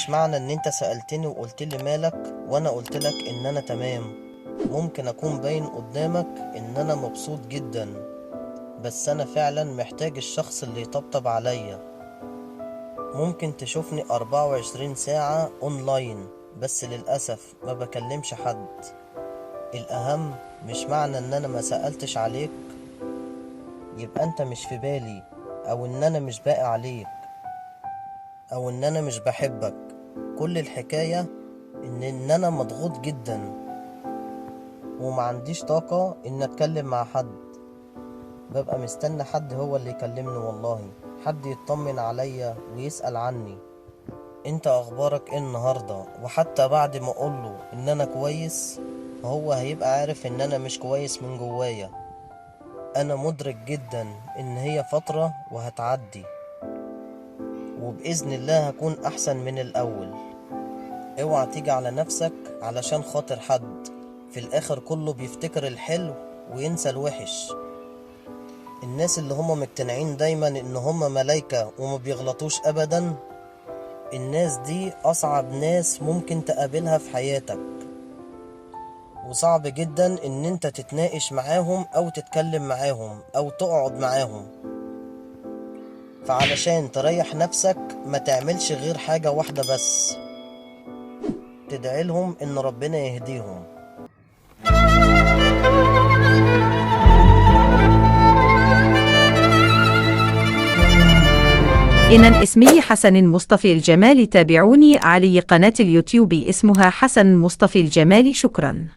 مش معنى ان انت سألتني وقلت لي مالك وانا قلت لك ان انا تمام. ممكن اكون باين قدامك ان انا مبسوط جدا، بس انا فعلا محتاج الشخص اللي يطبطب عليا. ممكن تشوفني 24 ساعة اونلاين، بس للأسف ما بكلمش حد. الأهم مش معنى ان انا ما سألتش عليك يبقى انت مش في بالي، او ان انا مش باقي عليك، او ان انا مش بحبك. كل الحكاية ان انا مضغوط جدا وما عنديش طاقة ان اتكلم مع حد. ببقى مستني حد هو اللي يكلمني، والله حد يطمن عليا ويسأل عني انت اخبارك ايه النهاردة. وحتى بعد ما اقوله ان انا كويس، هو هيبقى عارف ان انا مش كويس من جوايا. انا مدرك جدا ان هي فترة وهتعدي، وبإذن الله هكون احسن من الاول. اوعى تيجي على نفسك علشان خاطر حد. في الاخر كله بيفتكر الحلو وينسى الوحش. الناس اللي هم مقتنعين دايما ان هم ملايكة وما بيغلطوش ابدا، الناس دي اصعب ناس ممكن تقابلها في حياتك، وصعب جدا ان انت تتناقش معاهم او تتكلم معاهم او تقعد معاهم. فعلشان تريح نفسك ما تعملش غير حاجة واحدة بس، تدعي لهم ان ربنا يهديهم. إن اسمي حسن مصطفى الجمال. تابعوني على قناة اليوتيوب اسمها حسن مصطفى الجمال. شكرا.